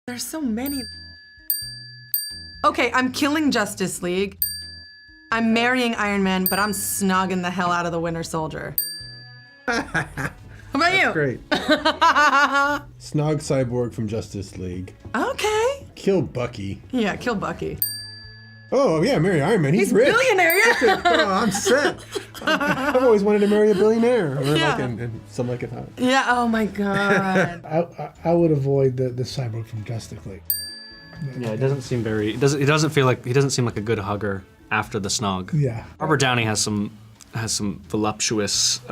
There's so many. Okay, I'm killing Justice League. I'm marrying Iron Man, but I'm snogging the hell out of the Winter Soldier. How about you? Great. Snog Cyborg from Justice League. Okay. Kill Bucky. Yeah, kill Bucky. Oh, yeah, marry Iron Man. He's rich. Billionaire, yeah. Oh, I'm set. I've always wanted to marry a billionaire. Or Yeah. like and some like it hot. Yeah, oh my God. I would avoid the Cyborg from Justice League. Yeah, it doesn't seem very. He doesn't seem like a good hugger after the snog. Yeah. Robert Downey has some voluptuous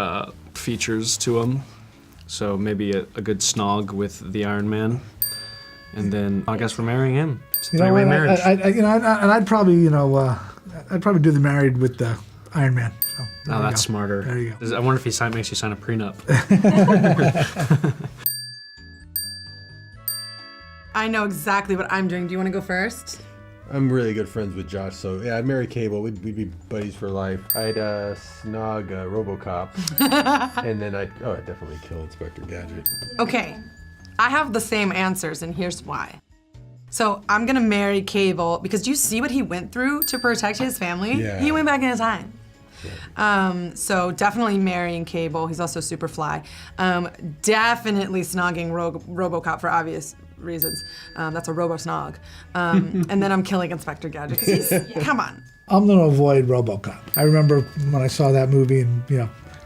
features to him, so maybe a good snog with the Iron Man, and then I guess we're marrying him. It's a three-way marriage. I'd probably do the married with the Iron Man. So, Oh, that's smarter. There you go. I wonder if he makes you sign a prenup. I know exactly what I'm doing. Do you want to go first? I'm really good friends with Josh, so yeah, I'd marry Cable. We'd be buddies for life. I'd snog RoboCop, and then I'd definitely kill Inspector Gadget. Okay, I have the same answers, and here's why. So I'm gonna marry Cable because do you see what he went through to protect his family? Yeah. He went back in time. So definitely marrying Cable. He's also super fly. Definitely snogging RoboCop for obvious reasons. That's a robo-snog. And then I'm killing Inspector Gadget because he's, come on. I'm gonna avoid RoboCop. I remember when I saw that movie, and he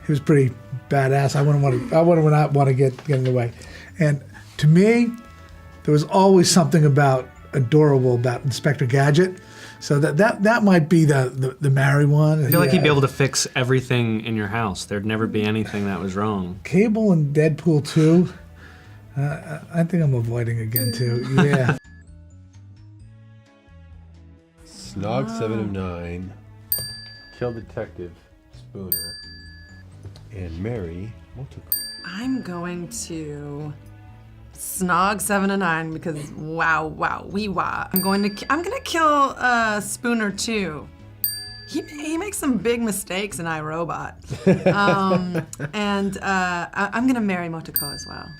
was pretty badass. I wouldn't not want to get in the way. And to me, there was always something adorable about Inspector Gadget. So that might be the marry one. I feel like he'd be able to fix everything in your house. There'd never be anything that was wrong. Cable and Deadpool 2. I think I'm avoiding again too. Yeah. Snog 7 of 9. Kill Detective Spooner. And marry Motoko. I'm going to snog 7 and 9 because wow, wee wah. I'm gonna kill Spooner too. He makes some big mistakes in iRobot. And I'm gonna marry Motoko as well.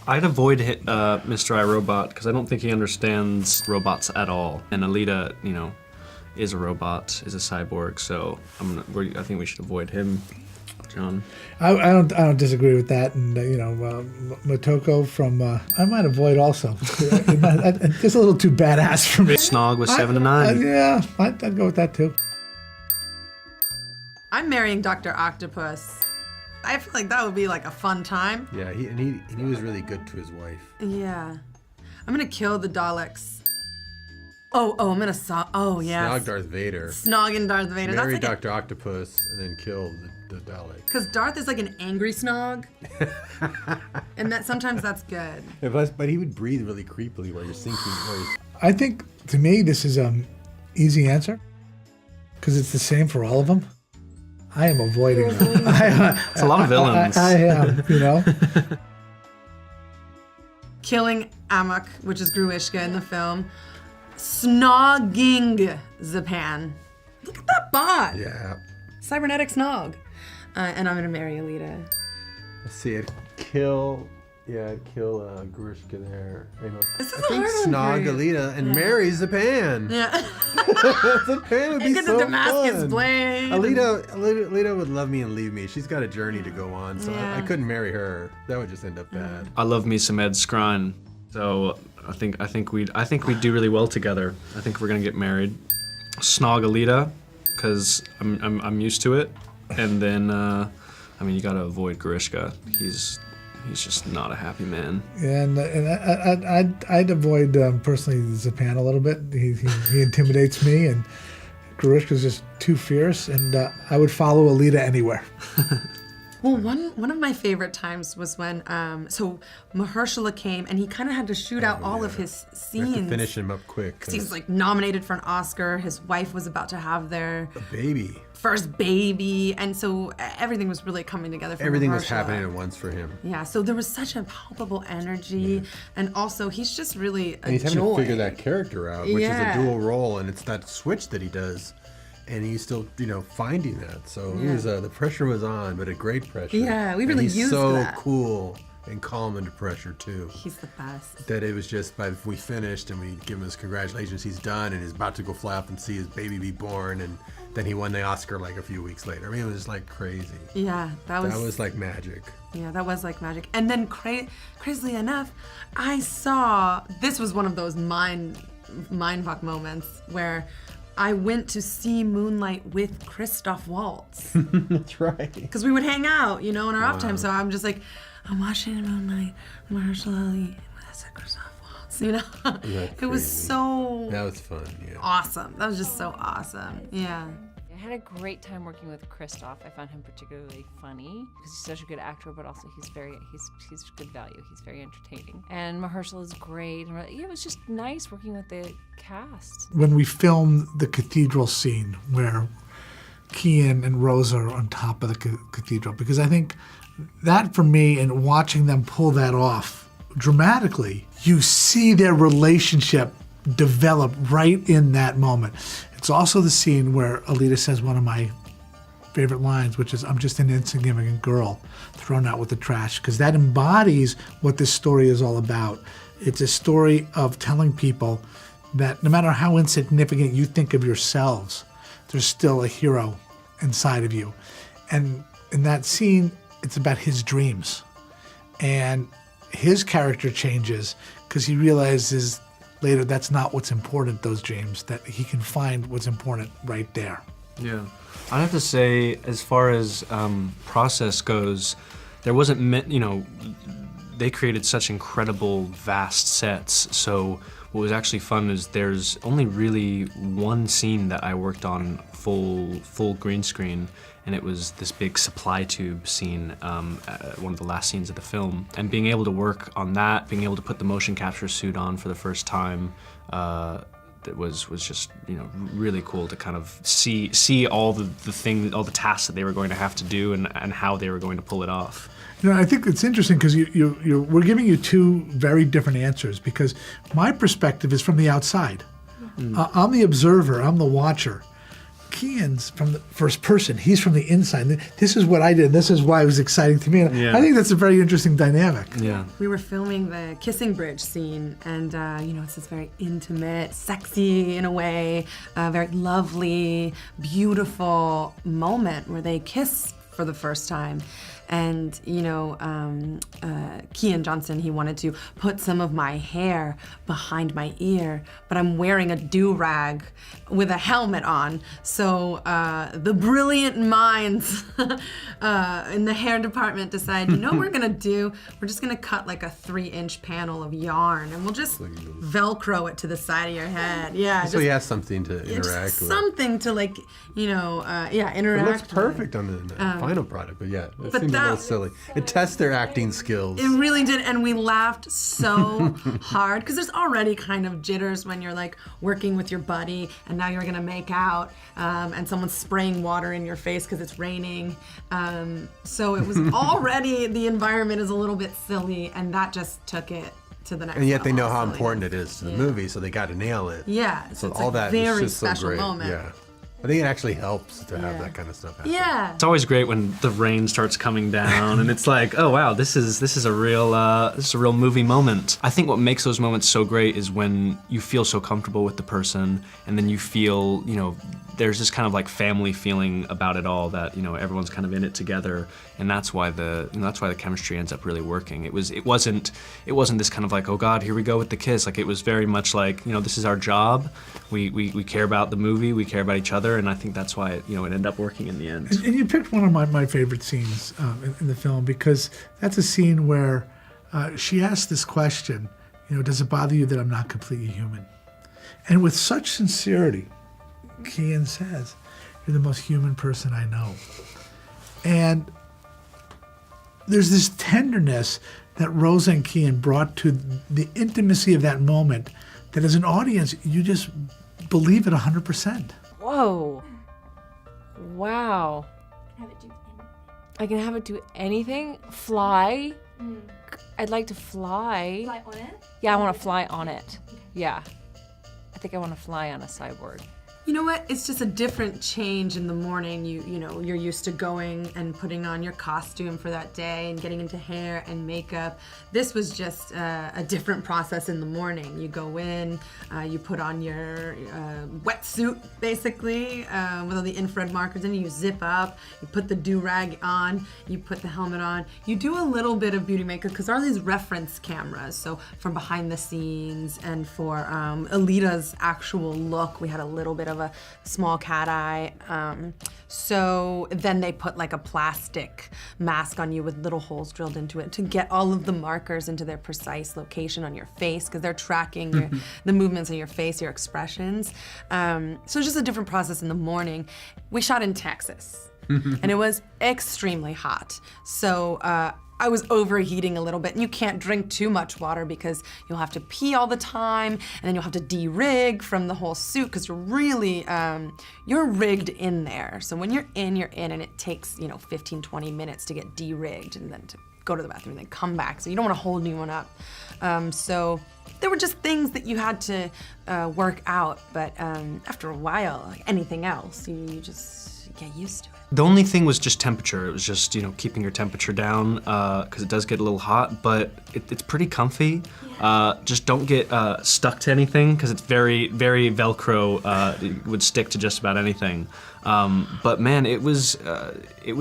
I'd avoid Mr. iRobot because I don't think he understands robots at all. And Alita, is a robot, is a cyborg, so I think we should avoid him. John? I don't disagree with that, and Motoko from I might avoid also. Just a little too badass for me. Snog with 7 to 9. Yeah, I'd go with that too. I'm marrying Dr. Octopus. I feel like that would be like a fun time. Yeah, he was really good to his wife. Yeah, I'm gonna kill the Daleks. Oh, I'm gonna oh yeah. Snog Darth Vader. Snogging Darth Vader. Marry That's like Dr. Octopus and then kill the Dalek. Because Darth is like an angry Snog, and sometimes that's good. Yeah, but he would breathe really creepily while you're sinking. I think to me this is an easy answer because it's the same for all of them. I am avoiding them. It's a lot of villains. I am, Killing Amok, which is Gruishka in the film. Snogging Zapan. Look at that bod. Yeah. Cybernetic Snog. And I'm gonna marry Alita. Let's see, I'd kill Grishka there. This is I a think hard one Snog for you. Alita and marry Zapan. Yeah. Zapan would be And get so the Damascus fun. blade. Alita would love me and leave me. She's got a journey to go on, so Yeah. I couldn't marry her. That would just end up bad. I love me some Ed Skrein, so I think we'd do really well together. I think we're gonna get married. Snog Alita, because I'm used to it, and then you gotta avoid Grishka. He's just not a happy man. And I'd avoid personally Zapan a little bit. He intimidates me, and Grishka's just too fierce. And I would follow Alita anywhere. Well, one of my favorite times was when so Mahershala came and he kind of had to shoot out all of his We have to scenes. finish him up quick. 'Cause he's like nominated for an Oscar. His wife was about to have their a baby. first baby, and so everything was really coming together for Everything was Mahershala. happening at once for him. Yeah, so there was such a palpable energy, and also he's just really a And he's having joy. to figure that character out, which Yeah. is a dual role, and it's that switch that he does. And he's still, finding that. So it was, the pressure was on, but a great pressure. Yeah, we And really he's used so that. cool and calm under pressure too. He's the best. That it was just by we finished and we give him his congratulations, he's done and he's about to go fly up and see his baby be born, and then he won the Oscar like a few weeks later. I mean, it was like crazy. Yeah, that was like magic. Yeah, that was like magic. And then crazily enough, I saw, this was one of those mindfuck moments where I went to see Moonlight with Christoph Waltz. That's right. Because we would hang out, in our off time. So I'm just like, I'm watching Moonlight, Mahershala Ali, that's Christoph Waltz, It was so That was fun, yeah. awesome. That was just so awesome. Yeah. I had a great time working with Christoph. I found him particularly funny because he's such a good actor, but also he's good value. He's very entertaining. And Mahershala is great. And it was just nice working with the cast. When we filmed the cathedral scene where Kian and Rosa are on top of the cathedral, because I think that for me, and watching them pull that off dramatically, you see their relationship develop right in that moment. It's also the scene where Alita says one of my favorite lines, which is, "I'm just an insignificant girl thrown out with the trash," because that embodies what this story is all about. It's a story of telling people that no matter how insignificant you think of yourselves, there's still a hero inside of you. And in that scene, it's about his dreams. And his character changes because he realizes later that's not what's important, those dreams, that he can find what's important right there. Yeah. I'd have to say, as far as process goes, there wasn't, they created such incredible, vast sets. So what was actually fun is there's only really one scene that I worked on full green screen, and it was this big supply tube scene, one of the last scenes of the film. And being able to work on that, being able to put the motion capture suit on for the first time, that was just really cool to kind of see all all the tasks that they were going to have to do and how they were going to pull it off. I think it's interesting because we're giving you two very different answers, because my perspective is from the outside. I'm the observer, I'm the watcher. Kian's from the first person, he's from the inside. This is what I did, and this is why it was exciting to me. And Yeah. I think that's a very interesting dynamic. Yeah. We were filming the kissing bridge scene, and it's this very intimate, sexy in a way, very lovely, beautiful moment where they kiss for the first time. And Kian Johnson, he wanted to put some of my hair behind my ear, but I'm wearing a do-rag with a helmet on. So the brilliant minds in the hair department decide, what we're gonna do? We're just gonna cut like a 3-inch panel of yarn, and we'll just Velcro it to the side of your head. Yeah. So he has something to interact with. Something to interact. It looks with. perfect on the final product, but yeah, it seems a little silly. It tests their acting skills. It really did, and we laughed so hard because there's already kind of jitters when you're like working with your buddy, and now you're gonna make out, and someone's spraying water in your face because it's raining. So it was already, the environment is a little bit silly, and that just took it to the next And yet they level know how of important it silliness. is to the movie, so they got to nail it. Yeah, So it's all a that is very just so special great. moment. Yeah. I think it actually helps to have Yeah. that kind of stuff happen. Yeah. It's always great when the rain starts coming down and it's like, oh wow, this is a real movie moment. I think what makes those moments so great is when you feel so comfortable with the person, and then you feel, there's this kind of like family feeling about it all, that everyone's kind of in it together, and that's why the chemistry ends up really working. It wasn't this kind of like, oh God, here we go with the kiss. Like, it was very much like, this is our job. We care about the movie, we care about each other, and I think that's why it ended up working in the end. And you picked one of my favorite scenes in the film, because that's a scene where she asks this question, does it bother you that I'm not completely human? And with such sincerity, Kian says, you're the most human person I know. And there's this tenderness that Rosa and Kian brought to the intimacy of that moment, that as an audience, you just believe it 100%. Whoa. Wow. Have it do anything. I can have it do anything? Fly? I'd like to fly. Fly on it? Yeah, I want to fly on it. Yeah. I think I want to fly on a cyborg. You know what? It's just a different change in the morning. You know, you're used to going and putting on your costume for that day and getting into hair and makeup. This was just a different process in the morning. You go in, you put on your wetsuit, basically, with all the infrared markers in it. You zip up, you put the do-rag on, you put the helmet on. You do a little bit of beauty makeup because there are these reference cameras. So from behind the scenes and for Alita's actual look, we had a little bit of a small cat eye. So then they put like a plastic mask on you with little holes drilled into it to get all of the markers into their precise location on your face because they're tracking the movements of your face, your expressions. So it's just a different process in the morning. We shot in Texas and it was extremely hot. So I was overheating a little bit, and you can't drink too much water because you'll have to pee all the time, and then you'll have to de-rig from the whole suit because you're really, you're rigged in there. So when you're in, and it takes, 15, 20 minutes to get de-rigged and then to go to the bathroom and then come back. So you don't want to hold anyone up. So there were just things that you had to work out, but after a while, like anything else, you just get used to it. The only thing was just temperature. It was just, keeping your temperature down because it does get a little hot, but it's pretty comfy. Yeah. Just don't get stuck to anything because it's very, very Velcro. It would stick to just about anything. But man, it was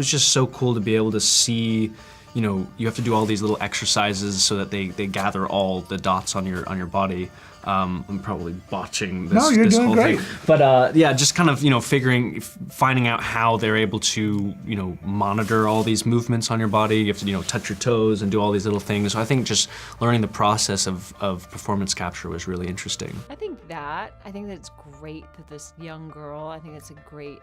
just so cool to be able to see. You have to do all these little exercises so that they gather all the dots on your body. I'm probably botching this, no, you're this doing whole great. thing. But yeah, just kind of, finding out how they're able to, monitor all these movements on your body. You have to, touch your toes and do all these little things. So I think just learning the process of performance capture was really interesting. I think that it's great that this young girl, I think it's a great,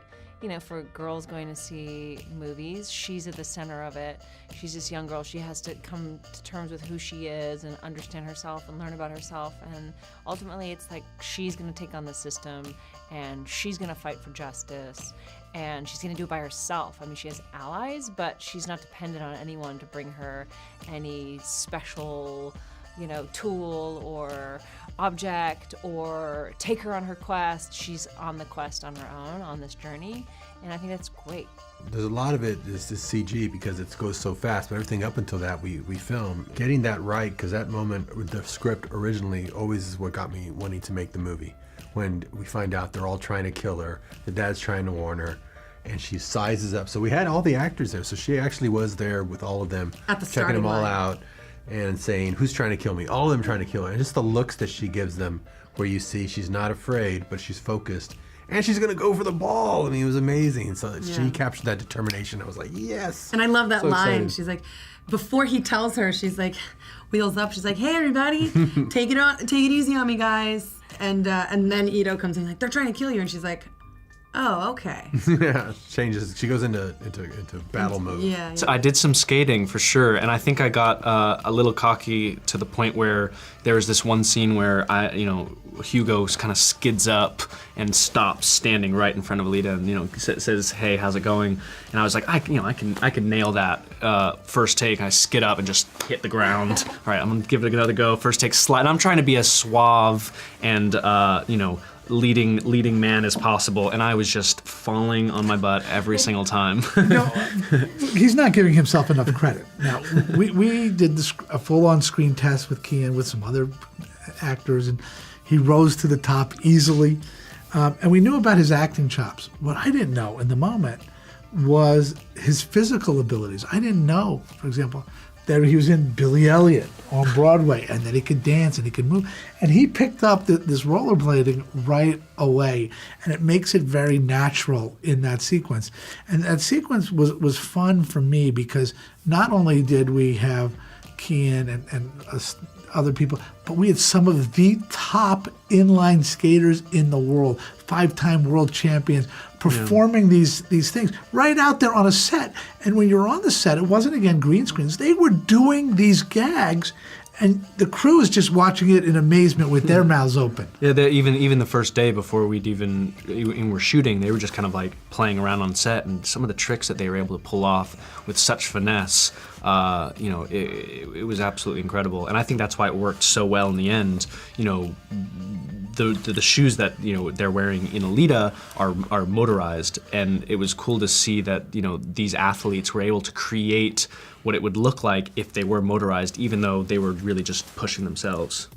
for girls going to see movies, she's at the center of it. She's this young girl. She has to come to terms with who she is and understand herself and learn about herself. And ultimately, it's like she's going to take on the system and she's going to fight for justice. And she's going to do it by herself. I mean, she has allies, but she's not dependent on anyone to bring her any special, tool or object or take her on her quest. She's on the quest on her own, on this journey, and I think that's great. There's a lot of it is just CG because it goes so fast, but everything up until that we film. Getting that right, because that moment with the script originally always is what got me wanting to make the movie. When we find out they're all trying to kill her, the dad's trying to warn her, and she sizes up. So we had all the actors there, so she actually was there with all of them, at the checking them all line. out and saying, who's trying to kill me? All of them trying to kill her. And just the looks that she gives them, where you see she's not afraid, but she's focused. And she's gonna go for the ball. I mean, it was amazing. So she captured that determination. I was like, yes. And I love that So line. excited. She's like, before he tells her, she's like, wheels up. She's like, hey everybody, take it easy on me, guys. And then Ito comes in like, they're trying to kill you, and she's like, oh, okay. Yeah, changes. She goes into battle mode. Yeah. So I did some skating for sure, and I think I got a little cocky to the point where there was this one scene where Hugo kind of skids up and stops standing right in front of Alita and says, "Hey, how's it going?" And I was like, I can nail that first take. I skid up and just hit the ground. All right, I'm gonna give it another go. First take, slide. And I'm trying to be as suave and leading man as possible, and I was just falling on my butt every single time. No, he's not giving himself enough credit. Now, we did a full-on screen test with Kian with some other actors, and he rose to the top easily. And we knew about his acting chops. What I didn't know in the moment was his physical abilities. I didn't know, for example, that he was in Billy Elliot on Broadway and that he could dance and he could move. And he picked up this rollerblading right away, and it makes it very natural in that sequence. And that sequence was fun for me because not only did we have Kian and other people, but we had some of the top inline skaters in the world, 5-time world champions, performing these things right out there on a set. And when you're on the set, it wasn't, again, green screens. They were doing these gags, and the crew is just watching it in amazement with their mouths open. Yeah, even the first day before we'd even were shooting, they were just kind of like playing around on set, and some of the tricks that they were able to pull off with such finesse, it was absolutely incredible. And I think that's why it worked so well in the end. the shoes that they're wearing in Alita are motorized, and it was cool to see that these athletes were able to create what it would look like if they were motorized, even though they were really just pushing themselves.